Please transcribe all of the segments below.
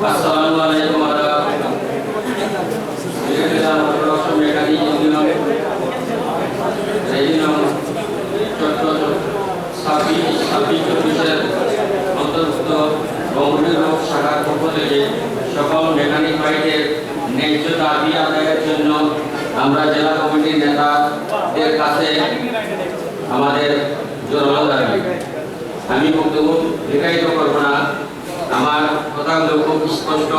আসসালামু আলাইকুম অন্তর্ভুক্ত বঙ্গবন্ধু শাখার পক্ষ থেকে সকল মেকানিক ভাইদের ন্যায্য দাবি আদায়ের জন্য আমরা জেলা কমিটির নেতাদের কাছে আমাদের জোরালো দাবি। আমি বক্তব্য দীর্ঘায়িত করব না, আমার কথাগুলো খুব স্পষ্ট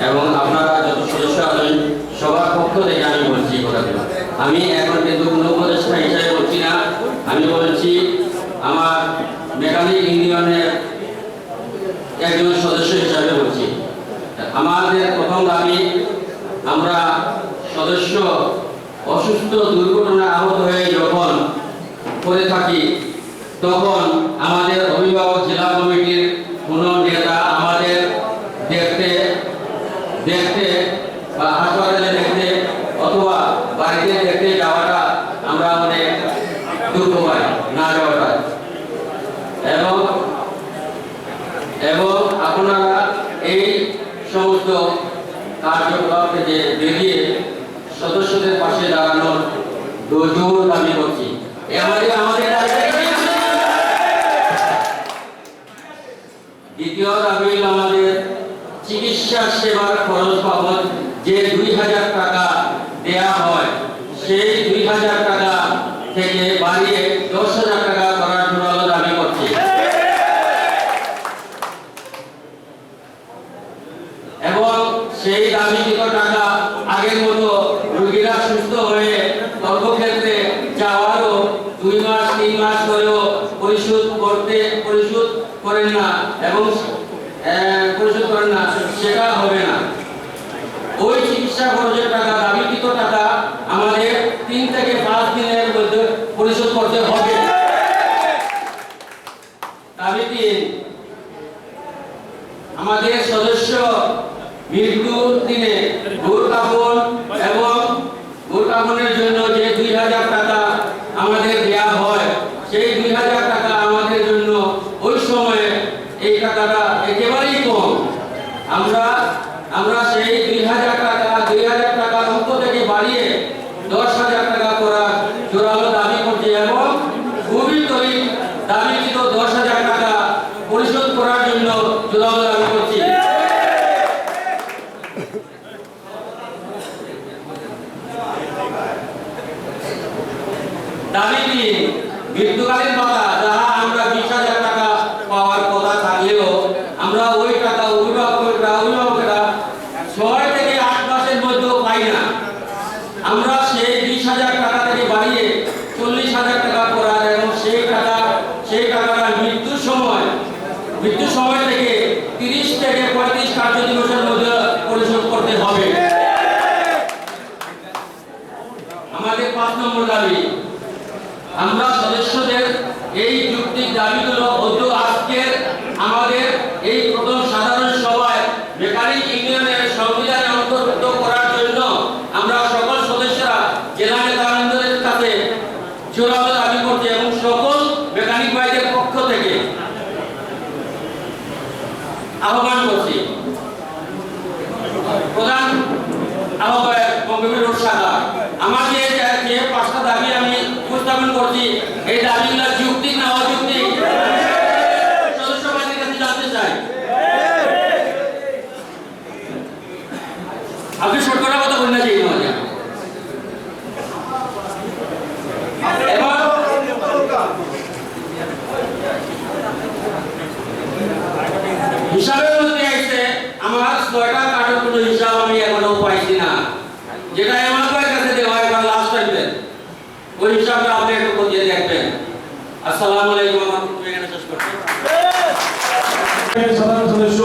এবং আপনারা যত সদস্য আছেন সবার পক্ষ থেকে আমি বলছি কথাগুলো। আমি এখন কিন্তু কোনো উপদেষ্টা হিসাবে বলছি না, আমি বলছি আমার মেকানিক ইউনিয়নের একজন সদস্য হিসাবে বলছি। আমাদের প্রথম দাবি, আমরা সদস্য অসুস্থ দুর্ঘটনায় আহত হয়ে যখন পড়ে থাকি তখন আমাদের অভিভাবক জেলা কমিটির কোনো নেতা আমাদের দেখতে বা হাসপাতালে দেখতে অথবা বাড়িতে দেখতে যাওয়াটা আমরা অনেক দুঃখ পাই, না যাওয়াটা। এবং আপনারা এই সমস্ত কার্যকলাপ থেকে বেরিয়ে সদস্যদের পাশে দাঁড়ানোর জোর দাবি করছি। দ্বিতীয় দাবি আমাদের চিকিৎসা সেবার খরচ বাবদ যে 2000 টাকা দেয়া হয় সেই 2000 টাকা থেকে বাড়িয়ে 10,000 টাকা করার জোরালো দাবি করছি। এবং সেই দাবিকৃত টাকা আগের মতো রোগীরা সুস্থ হয়ে কর্মক্ষেত্রে যাওয়ারও 2 মাস 3 মাস ধরেও পরিশোধ করেন না এবং সেটা হবে না। ওই চিকিৎসা খরচের টাকা, দাবিকৃত টাকা আমাদের 3 থেকে 5 দিনের মধ্যে পরিশোধ করতে হবে। দাবি 3, আমাদের সদস্য মৃত্যুর দিনে ভোরকাপনের জন্য যে 2000 টাকা আমাদের দেয়া হয় সেই 2000 টাকা আমাদের জন্য ওই সময়ে এই টাকাটা একেবারেই কম। আমরা সেই 2000 টাকা অঙ্ক থেকে বাড়িয়ে 10,000 টাকা করার জোরালো দাবি করছি এবং খুবই ত্বরিত দাবিকৃত 10,000 টাকা পরিশোধ করার জন্য জোরালো দাবি করছি। দাবি 3, মৃত্যুকালীন ভাতা যাহা আমরা 20,000 টাকা পাওয়ার কথা থাকলেও আমরা ওই টাকা অভিভাবকেরা 6 থেকে 8 মাসের মধ্যেও পাই না। আমরা সেই 20,000 টাকা থেকে বাড়িয়ে 40,000 টাকা করার এবং সেই টাকাটা মৃত্যুর সময় থেকে 30 থেকে 35 কার্য দিবসের মধ্যে পরিশোধ করতে হবে। আমাদের 5 নম্বর দাবি, আমরা সদস্যদের এই যৌক্তিক দাবিগুলো আজকের আমাদের এই প্রথম সাধারণ সভায় মেকানিক ইউনিয়নের সংবিধানে অন্তর্ভুক্ত করার জন্য আমরা সকল সদস্যরা জেলা নেতাদের কাছে জোরালো দাবি করছি এবং সকল মেকানিক ভাইদের পক্ষ থেকে আহ্বান করছি। প্রধান আহ্বায়ক বঙ্গবন্ধু শাখা, আমাদের যে 5টা দাবি আমি উপস্থাপন করছি এই দাবিগুলো যৌক্তিক না অযৌক্তিক সদস্যবাদের কাছে জানতে চাই। আপনি সরকারের কথা বলেন না যে হিসাবের মধ্যে আসছে আমার 6টা কার্ডের কোনো হিসাব আমি এখনো পাইছি না, যেটা আমার কাছে দেওয়া হয় লাস্ট টাইমে ওই হিসাবটা আপনি একটু খতিয়ে দেখবেন। আসসালামু আলাইকুম, আমি এখানে শেষ করছি। সাধারণ সদস্য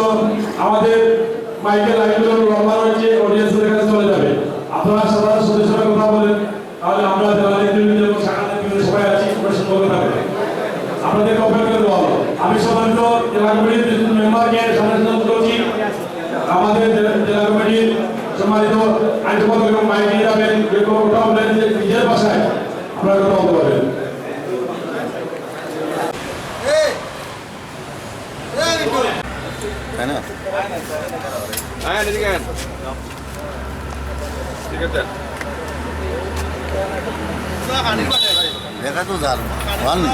আমাদের মাইকেল লাইনগুলো লম্বা রয়েছে, অডিয়েন্সের কাছে চলে যাবে। আপনারা সাধারণ সদস্যরা কথা বলেন, তাহলে আমরা জেলা নেতৃবৃন্দ এবং শাখা নেতৃবৃন্দ সবাই আছি, প্রশ্ন থাকবে আপনাদেরকে অপেক্ষা করতে হবে। আমি সম্মানিত জেলা কমিটির মেম্বারকে সম্বোধন করছি। আমাদের জেলা কমিটির সম্মানিত আইন সম্পাদক এবং মাইক নিয়ে যাবেন, কথা বলেন নিজের ভাষায় আপনারা কথা বলতে পারবেন। তাই না? দেখা তো যার ভালো